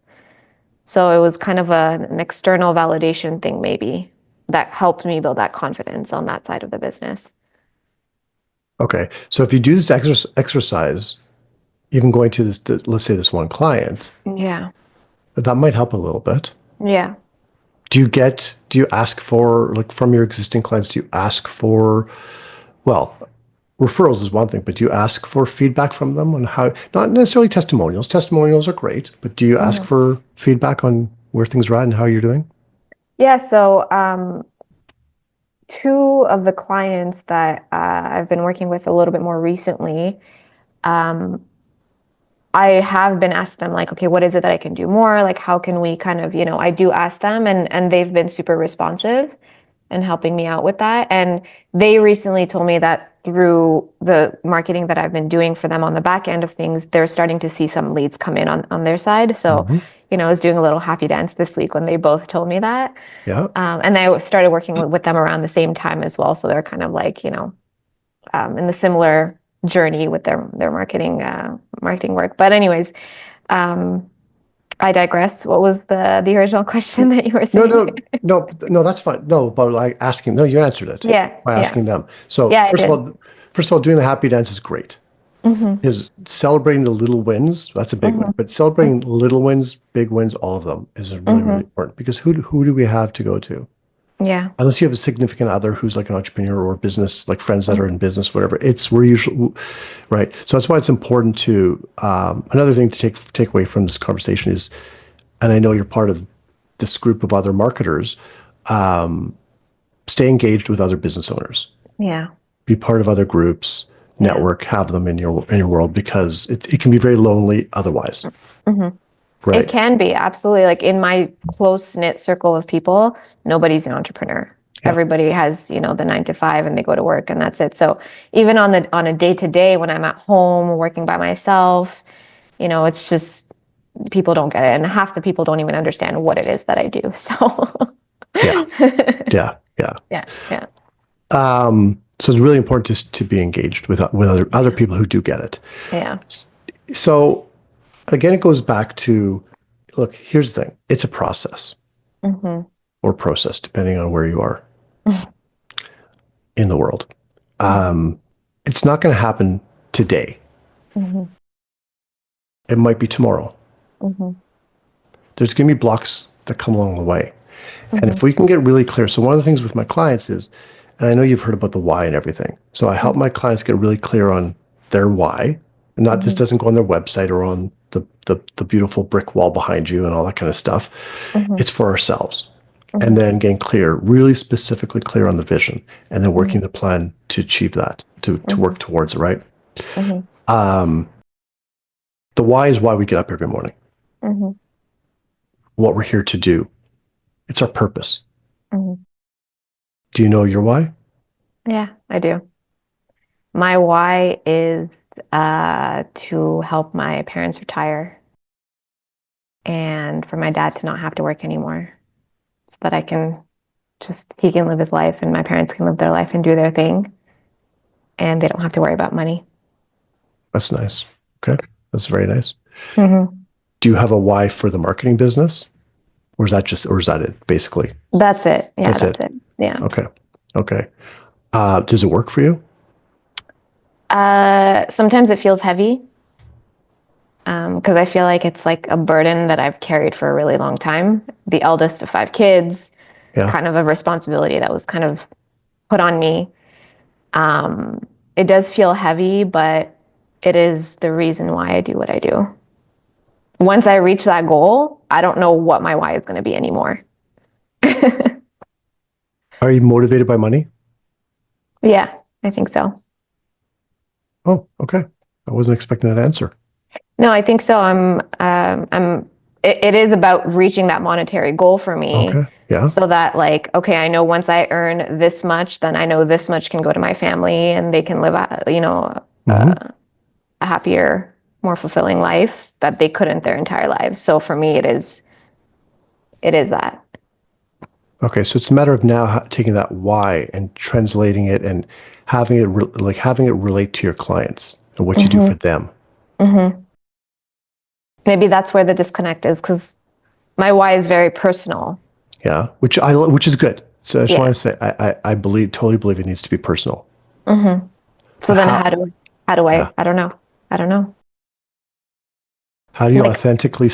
So it was kind of an external validation thing, maybe, that helped me build that confidence on that side of the business. Okay. So if you do this exercise, even going to let's say this one client, that might help a little bit. Yeah. Do you ask for, like, from your existing clients, do you ask for, well, referrals is one thing, but do you ask for feedback from them on how, not necessarily testimonials. Testimonials are great, but do you ask for feedback on where things are at and how you're doing? Yeah. So, 2 of the clients that I've been working with a little bit more recently, I have been asked them, like, okay, what is it that I can do more? Like, how can we kind of, you know, I do ask them, and they've been super responsive and helping me out with that. And they recently told me that through the marketing that I've been doing for them on the back end of things, they're starting to see some leads come in on their side. So, you know, I was doing a little happy dance this week when they both told me that. Yeah. And I started working with them around the same time as well. So they're kind of like, you know, in the similar journey with their marketing work. But anyways, I digress. What was the original question that you were No, saying? no, that's fine. No, but like asking, no, you answered it Yeah, by yeah, asking them. So yeah, I did. first of all, doing the happy dance is great. Mm-hmm, Is celebrating the little wins, that's a big mm-hmm, one. But celebrating little wins, big wins, all of them is really, really mm-hmm. important because who do we have to go to? Yeah. Unless you have a significant other who's like an entrepreneur or business, like friends that are Mm-hmm, in business, whatever. We're usually right. So that's why it's important to another thing to take away from this conversation is, and I know you're part of this group of other marketers, stay engaged with other business owners, yeah, be part of other groups, yeah. network, have them in your world because it can be very lonely otherwise, Mm-hmm. It right? can be absolutely like in my close knit circle of people, nobody's an entrepreneur. Yeah. Everybody has, the 9 to 5 and they go to work and that's it. So even on a day to day when I'm at home working by myself, it's just people don't get it. And half the people don't even understand what it is that I do. So Yeah. Yeah. Yeah. yeah, yeah, So it's really important to be engaged with other people who do get it. yeah. So again, it goes back to, look, here's the thing. It's a process Mm-hmm. or process, depending on where you are in the world. It's not going to happen today. Mm-hmm. It might be tomorrow. Mm-hmm. There's going to be blocks that come along the way. And Mm-hmm. if we can get really clear, so one of the things with my clients is, and I know you've heard about the why and everything. So I help my clients get really clear on their why. And not this Mm-hmm. doesn't go on their website or on the beautiful brick wall behind you and all that kind of stuff. Mm-hmm. It's for ourselves. And Mm-hmm. then getting clear, really specifically clear on the vision, and then Mm-hmm. working the plan to achieve that, to Mm-hmm. work towards it, right? Mm-hmm. The why is why we get up every morning, Mm-hmm. what we're here to do. It's our purpose. Mm-hmm. Do you know your why? Yeah, I do. My why is to help my parents retire and for my dad to not have to work anymore so that he can live his life and my parents can live their life and do their thing and they don't have to worry about money. That's nice. Okay. That's very nice. Mm-hmm. Do you have a why for the marketing business? Or is that it, basically? That's it. Yeah, That's that's it. it. Yeah. Okay. Okay. Does it work for you? Sometimes it feels heavy because I feel like it's like a burden that I've carried for a really long time. The eldest of 5 kids, Yeah. kind of a responsibility that was kind of put on me. It does feel heavy, but it is the reason why I do what I do. Once I reach that goal, I don't know what my why is going to be anymore. Are you motivated by money? Yeah, I think so. Oh, okay. I wasn't expecting that answer. No, I think so. It is about reaching that monetary goal for me Okay. Yeah. so that like, okay, I know once I earn this much, then I know this much can go to my family and they can live, Hmm. a happier, more fulfilling life that they couldn't their entire lives. So for me, it is that. Okay. So it's a matter of now taking that why and translating it and having it relate to your clients and what you do for Hmm. them. Hmm. Maybe that's where the disconnect is because my why is very personal. Yeah. Which is good. So I just Yeah. want to say, I totally believe it needs to be personal. Hmm. So But then how do yeah. I don't know. I don't know. How do you Like, authentically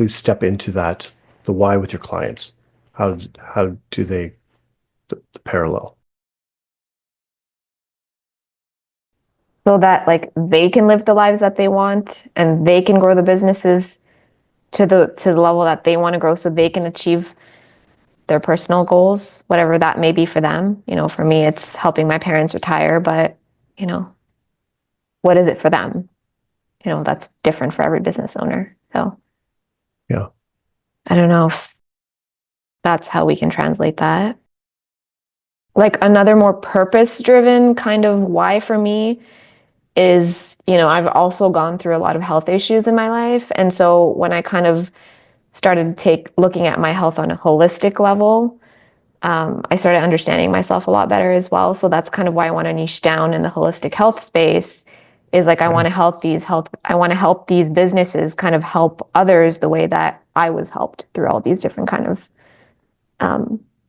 step into that, the why with your clients? How do they, the parallel? so that like they can live the lives that they want and they can grow the businesses to the level that they want to grow so they can achieve their personal goals, whatever that may be for them. For me, it's helping my parents retire, but you know, what is it for them? That's different for every business owner. So Yeah. I don't know if that's how we can translate that. Like another more purpose driven kind of why for me is, I've also gone through a lot of health issues in my life. And so when I kind of started looking at my health on a holistic level, I started understanding myself a lot better as well. So that's kind of why I want to niche down in the holistic health space. Is like I want to help these businesses kind of help others the way that I was helped through all these different kind of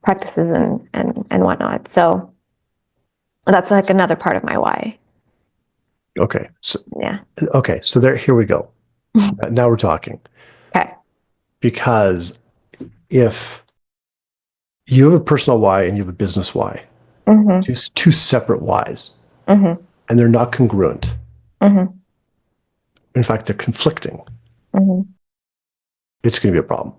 practices and whatnot. So that's like another part of my why. Okay. So, Yeah. okay. So here we go. Now we're talking. Okay. Because if you have a personal why and you have a business why, Mm-hmm. two separate whys, Mm-hmm. and they're not congruent. Mm-hmm. In fact, they're conflicting. Mm-hmm. It's going to be a problem.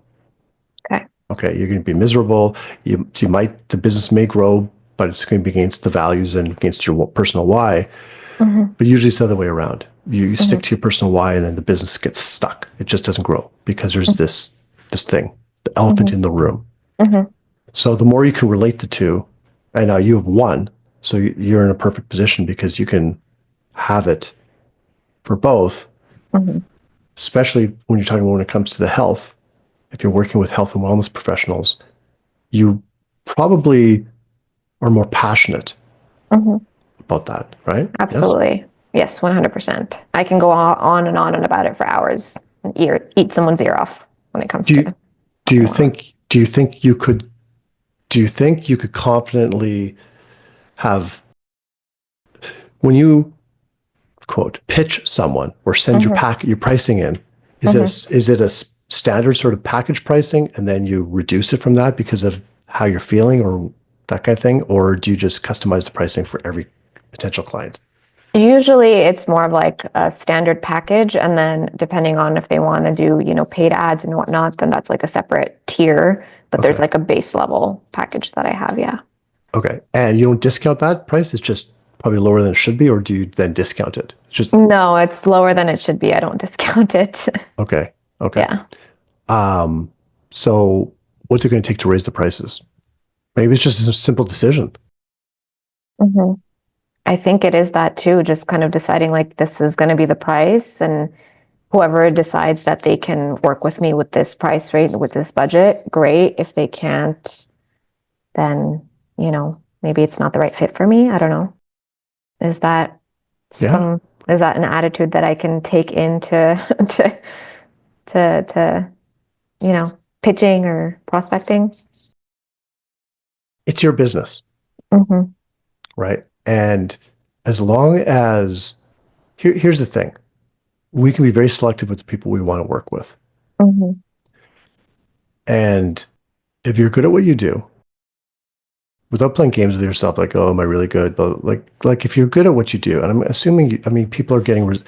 Okay. Okay, you're going to be miserable. The business may grow, but it's going to be against the values and against your personal why. Mm-hmm. But usually it's the other way around. You Mm-hmm. stick to your personal why, and then the business gets stuck. It just doesn't grow because there's this thing, the elephant in the room. Mm-hmm. So the more you can relate the two, and now you have one, so you're in a perfect position because you can have it for both, Mm-hmm. especially when you're talking when it comes to the health. If you're working with health and wellness professionals, you probably are more passionate Mm-hmm. about that, right? Yes. Absolutely. Yes, 100%. I can go on and about it for hours and eat someone's ear off when it comes Do to you health do and you wellness. think do you think you could do you think you could confidently have when you quote pitch someone or send Mm-hmm. your pricing in, Mm-hmm. is it a standard sort of package pricing and then you reduce it from that because of how you're feeling or that kind of thing, or do you just customize the pricing for every potential client? Usually it's more of like a standard package, and then depending on if they want to do, paid ads and whatnot, then that's like a separate tier. But there's Okay. like a base level package that I have, yeah. Okay. And you don't discount that price? It's just probably lower than it should be, or do you then discount it? It's just No, it's lower than it should be. I don't discount it. okay. Okay. Yeah. Um, so what's it going to take to raise the prices? Maybe it's just a simple decision. hmm I think it is that too, just kind of deciding like this is going to be the price, and whoever decides that they can work with me with this price rate, with this budget, great. If they can't, then, maybe it's not the right fit for me. I don't know. Is that Yeah. some, is that an attitude that I can take into to, pitching or prospecting? It's your business, Mm-hmm. right? And as long as here's the thing, we can be very selective with the people we want to work with. Mm-hmm. And if you're good at what you do, without playing games with yourself, like, oh, am I really good? But like if you're good at what you do, and I'm assuming, I mean, people are getting,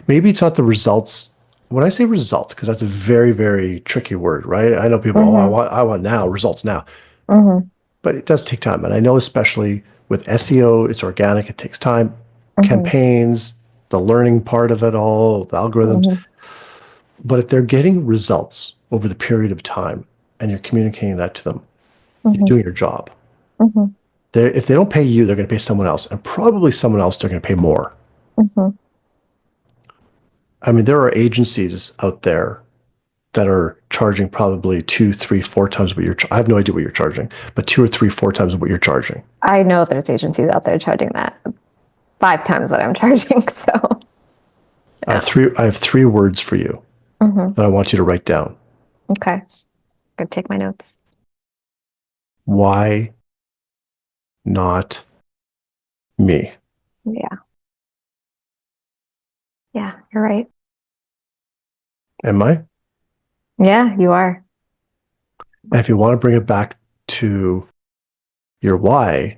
maybe it's not the results. When I say results, because that's a very, very tricky word, right? I know people, oh, Mm-hmm. I want now, results now. Mm-hmm. But it does take time. And I know especially with SEO, it's organic, it takes time. Mm-hmm. Campaigns, the learning part of it all, the algorithms. Mm-hmm. But if they're getting results over the period of time and you're communicating that to them, you're Mm-hmm. doing your job. Mm-hmm. If they don't pay you, they're going to pay someone else. And probably someone else they're going to pay more. Mm-hmm. I mean, there are agencies out there that are charging probably two, three, four times what I have no idea what you're charging, but two or three, four times what you're charging. I know there's agencies out there charging that 5 times what I'm charging. So, yeah. I have three words for you Mm-hmm. that I want you to write down. Okay. Good. Take my notes. Why not me? Yeah. Yeah. You're right. Am I? Yeah, you are. And if you want to bring it back to your why,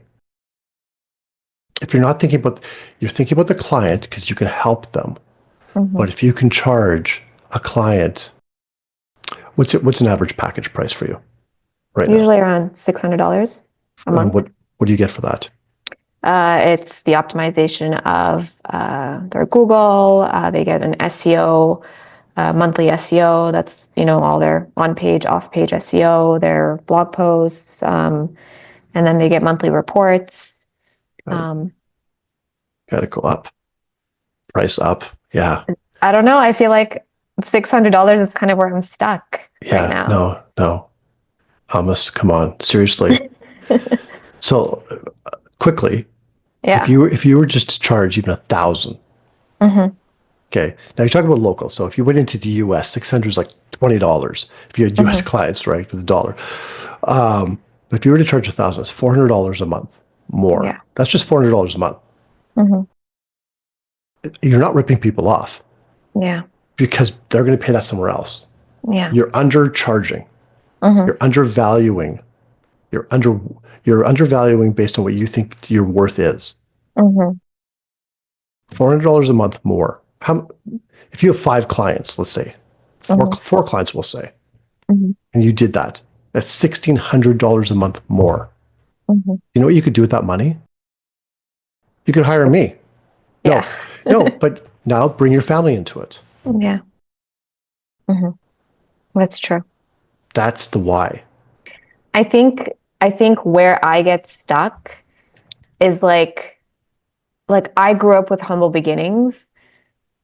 if you're not thinking about, you're thinking about the client because you can help them. Mm-hmm. But if you can charge a client, what's an average package price for you right now? Usually around $600 a And month. what do you get for that? It's the optimization of their Google. They get an SEO, monthly SEO. That's, all their on-page, off-page SEO, their blog posts, and then they get monthly reports. Um, Got to go up, price up. Yeah, I don't know. I feel like $600 is kind of where I'm stuck right yeah. now. No, no. Almas, come on, seriously. So quickly, Yeah. if you were just to charge even 1,000, Hmm. okay. Now you're talking about local. So if you went into the US, 600 is like $20 if you had US Hmm. clients, right, for the dollar. If you were to charge 1,000, it's $400 a month more. Yeah. That's just $400 a month. Hmm. You're not ripping people off Yeah. because they're going to pay that somewhere else. Yeah. You're undercharging. Hmm. You're undervaluing. You're under you're undervaluing based on what you think your worth is. Hmm. $400 a month more. If you have 5 clients, let's say, Hmm. four clients, we'll say, Hmm. and you did that, that's $1,600 a month more. Hmm. You know what you could do with that money? You could hire me. Yeah. No, no, but now bring your family into it. Yeah. Hmm. That's true. That's the why. I think I think where I get stuck is like I grew up with humble beginnings,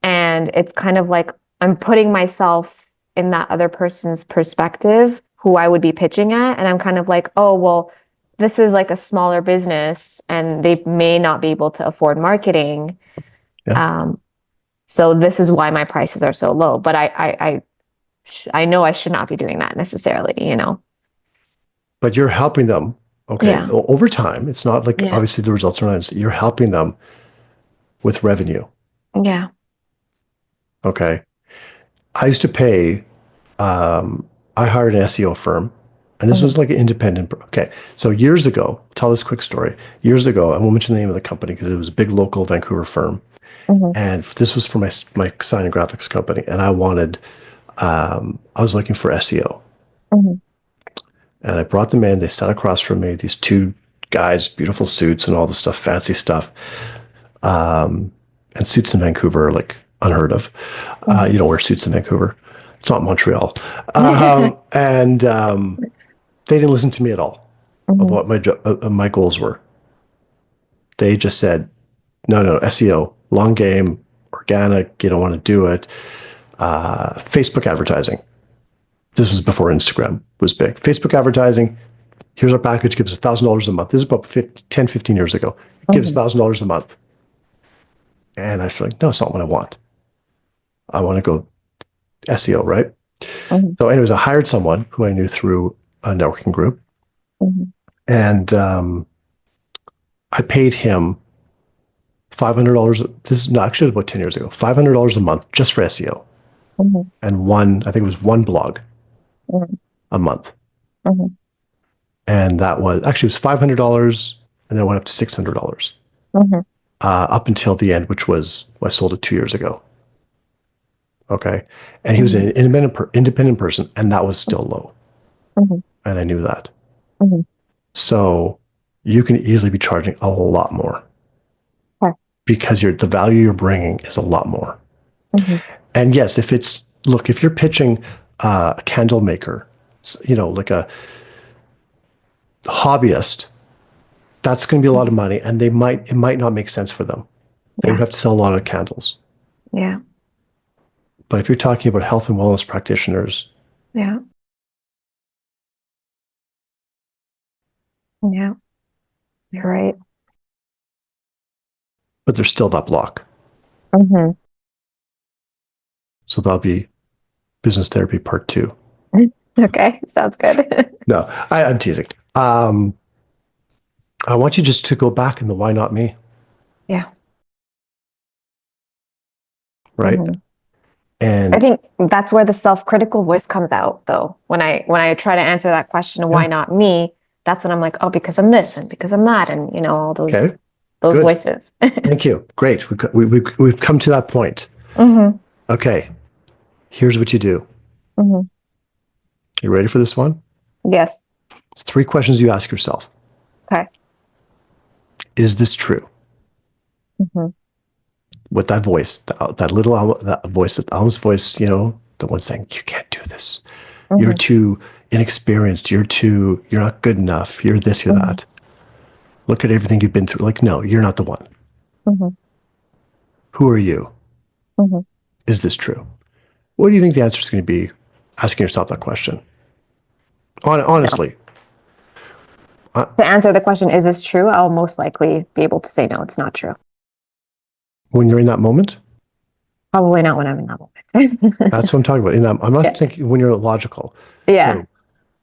and it's kind of like I'm putting myself in that other person's perspective who I would be pitching at, and I'm kind of like, "Oh, well, this is like a smaller business and they may not be able to afford marketing. Yeah. Um, so this is why my prices are so low." But I know I should not be doing that necessarily, you know. But you're helping them. Okay. Yeah. Over time, it's not like Yeah. obviously the results are nice. You're helping them with revenue. Yeah. Okay. I used to pay, I hired an SEO firm, and this was Hmm. like an independent. Okay. So years ago, I'll tell this quick story. Years ago, I won't mention the name of the company because it was a big local Vancouver firm. Hmm. And this was for my sign and graphics company. And I was looking for SEO. Hmm. And I brought them in. They sat across from me, these 2 guys, beautiful suits and all this stuff, fancy stuff. And suits in Vancouver are like unheard of. Hmm. You don't wear suits in Vancouver. It's not Montreal. Hmm. And they didn't listen to me at all of Hmm. what my goals were. They just said, no, no, SEO, long game, organic, you don't want to do it. Facebook advertising. This was before Instagram was big. Facebook advertising. Here's our package, gives us $1,000 a month. This is about 10, 15 years ago. It gives $1,000 a month. And I feel like, no, it's not what I want. I want to go SEO, right? So, anyways, I hired someone who I knew through a networking group, Hmm. and I paid him $500. This is not actually about 10 years ago. $500 a month just for SEO, Hmm. and I think it was one blog a month, Hmm. and that was actually it was $500, and then it went up to $600 Hmm. up until the end, which was I sold it 2 years ago. Okay, and he was Hmm. an independent person, and that was still low, Hmm. and I knew that. Hmm. So you can easily be charging a lot more Okay. because the value you're bringing is a lot more. Hmm. And yes, if you're pitching a candle maker, like a hobbyist, that's going to be a lot of money, and it might not make sense for them. They would Yeah. have to sell a lot of candles. Yeah. But if you're talking about health and wellness practitioners, Yeah. Yeah. You're right. but there's still that block. Hmm. So that'll be business therapy part 2. Okay. Sounds good. No, I'm teasing. I want you just to go back in the why not me, Yeah. right? Hmm. I And think that's where the self-critical voice comes out, though. When I try to answer that question, why yeah, not me? That's when I'm like, oh, because I'm this and because I'm that, and all those okay, those good. voices. Thank you. Great. We've come to that point. Hmm. Okay, here's what you do. Hmm. You ready for this one? Yes. 3 questions you ask yourself. Okay. Is this true? Hmm. With that voice, that little that voice, that Alma's voice, the one saying, you can't do this. You're Hmm. too inexperienced. You're not good enough. You're this, you're Hmm. that. Look at everything you've been through. Like, no, you're not the one. Hmm. Who are you? Hmm. Is this true? What do you think the answer is going to be asking yourself that question? No. Honestly, To answer the question, is this true? I'll most likely be able to say, no, it's not true. When you're in that moment? Probably not when I'm in that moment. That's what I'm talking about. In that, I'm not Yeah. thinking when you're logical. Yeah.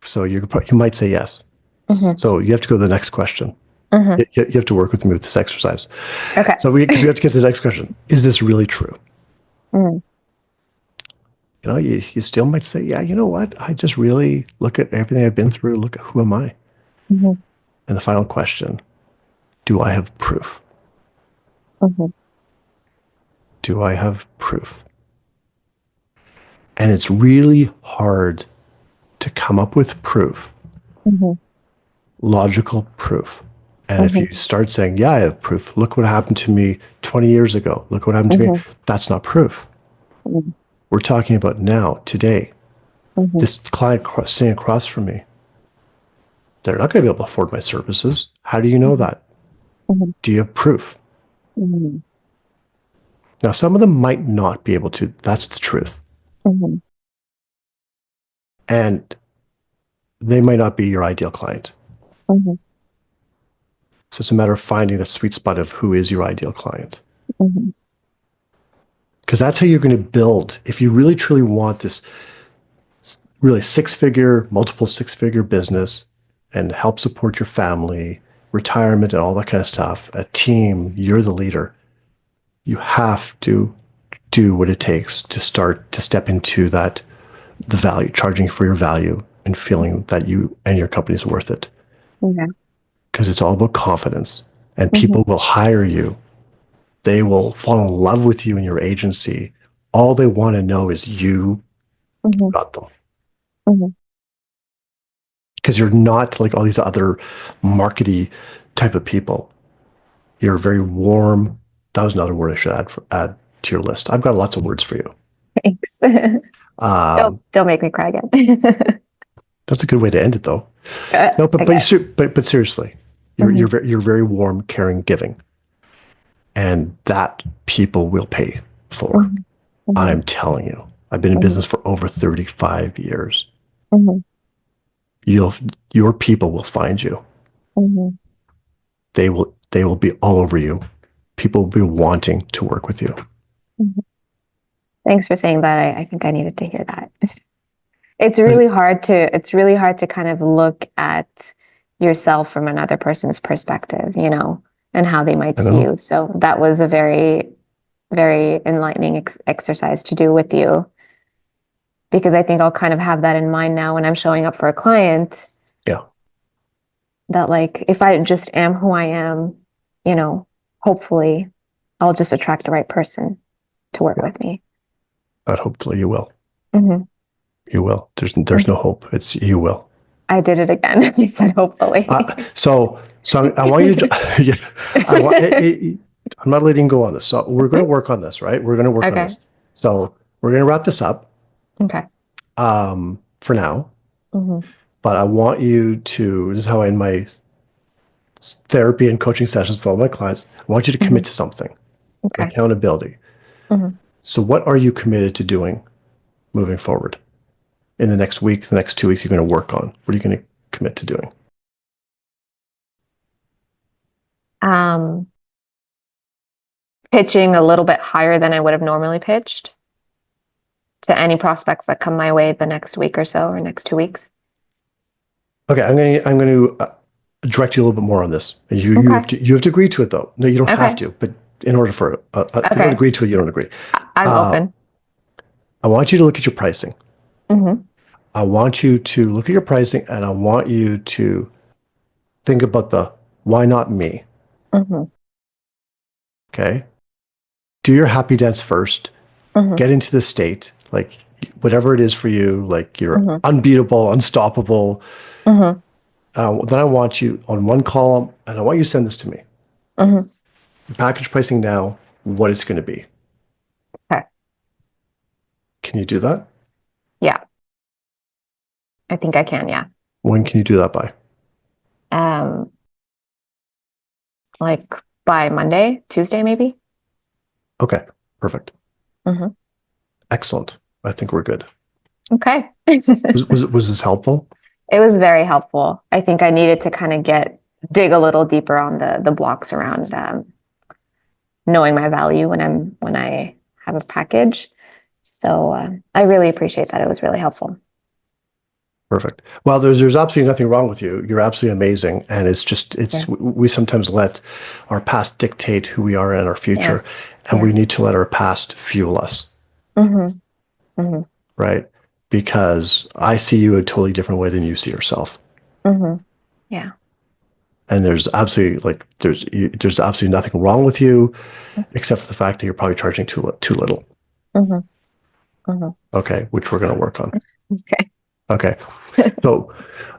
So you might say yes. Mhm. So you have to go to the next question. Mhm. You have to work with me with this exercise. Okay. So because we have to get to the next question. Is this really true? Mhm. You still might say, yeah, you know what? I just really look at everything I've been through. Look at who am I? Mhm. And the final question, do I have proof? Mhm. Do I have proof? And it's really hard to come up with proof, Mhm. logical proof. And if you Mhm. start saying, yeah, I have proof, look what happened to me 20 years ago, look what happened to me, Mhm. that's not proof. Mhm. We're talking about now, today. Mhm. This client sitting across from me, they're not going to be able to afford my services. How do you know Mhm. that? Mhm. Do you have proof? Mhm. Now, some of them might not be able to. That's the truth. Mhm. And they might not be your ideal client. Mhm. So it's a matter of finding the sweet spot of who is your ideal client. Mhm. Because that's how you're going to build. If you really truly want this really six-figure, multiple six-figure business and help support your family, retirement, and all that kind of stuff, a team, you're the leader. You have to do what it takes to start to step into that, the value, charging for your value and feeling that you and your company is worth it. Okay. Because it's all about confidence and Mhm. people will hire you. They will fall in love with you and your agency. All they want to know is you Mhm. got them. Mhm. Because you're not like all these other markety type of people. You're very warm. That was another word I should add to your list. I've got lots of words for you. Thanks. Um, Don't make me cry again. that's a good way to end it, though. No, Okay. but seriously, Mhm. you're very warm, caring, giving, and that people will pay for. Mhm. Mhm. I'm telling you. I've been in Mhm. business for over 35 years. Mhm. You'll your people will find you. Mhm. They will be all over you. People will be wanting to work with you. Mhm. Thanks for saying that. I think I needed to hear that. But It's really hard to kind of look at yourself from another person's perspective, and how they might I see know. you. So that was a very, very enlightening exercise to do with you, because I think I'll kind of have that in mind now when I'm showing up for a client, Yeah, that like if I just am who I am, you know, hopefully I'll just attract the right person to work yeah. with me. But hopefully you will. Hmm. You will. There's no hope. It's you will. I did it again. I said hopefully. I want you to. Yeah, I want. I'm not letting go on this. So we're going to work on this, right? We're going to work on Okay. this. So we're going to wrap this up Okay. for now. Hmm. But I want you to. This is how I end my therapy and coaching sessions with all my clients. I want you to Hmm. commit to something. Okay. Accountability. Hmm. So what are you committed to doing moving forward in the next week, the next 2 weeks? You're going to work on. What are you going to commit to doing? Um, Pitching a little bit higher than I would have normally pitched to any prospects that come my way the next week or so, or next 2 weeks. Okay, I'm going to direct you a little bit more on this. Okay. You have to agree to it though. No, you don't have Okay. to. But in order for if you don't Okay. agree to it, you don't agree. I'm Uh, open. I want you to look at your pricing. Hmm. I want you to look at your pricing, and I want you to think about the why not me. Hmm. Okay, do your happy dance first. Hmm. Get into the state, like whatever it is for you. Like you're Hmm. unbeatable, unstoppable. Hmm. Then I want you on one column, and I want you to send this to me. Hmm. Your package pricing now, what it's going to be. Okay. Can you do that? Yeah, I think I can. Yeah. When can you do that by? Um, like by Monday, Tuesday, maybe. Okay, perfect. Hmm. Excellent. I think we're good. Okay. Was this helpful? It was very helpful. I think I needed to kind of dig a little deeper on the blocks around knowing my value when I have a package. So I really appreciate that. It was really helpful. Perfect. Well, there's absolutely nothing wrong with you. You're absolutely amazing. And Yeah. we sometimes let our past dictate who we are in our future, and Yeah. we need to let our past fuel us, Mm-hmm. Mm-hmm. right? Because I see you a totally different way than you see yourself. Mm-hmm. Yeah. And there's absolutely nothing wrong with you, except for the fact that you're probably charging too little. Mm-hmm. Mm-hmm. Okay, which we're going to work on. Okay. Okay. So,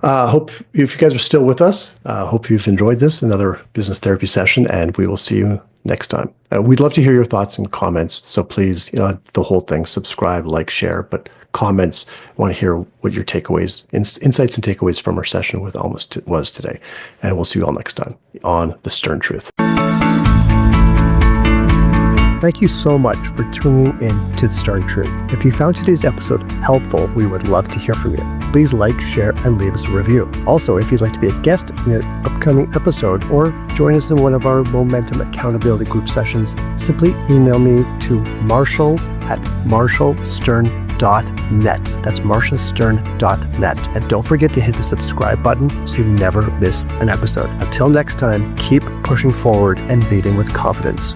hope if you guys are still with us, hope you've enjoyed another business therapy session, and we will see you next time. We'd love to hear your thoughts and comments. So please, the whole thing, subscribe, like, share, but comments. I want to hear what your takeaways, insights and takeaways from our session with Almas was today. And we'll see you all next time on The Stern Truth. Thank you so much for tuning in to The Stern Truth. If you found today's episode helpful, we would love to hear from you. Please like, share, and leave us a review. Also, if you'd like to be a guest in an upcoming episode or join us in one of our Momentum Accountability Group sessions, simply email me to marshall@marshallstern.net. That's marshallstern.net. And don't forget to hit the subscribe button so you never miss an episode. Until next time, keep pushing forward and leading with confidence.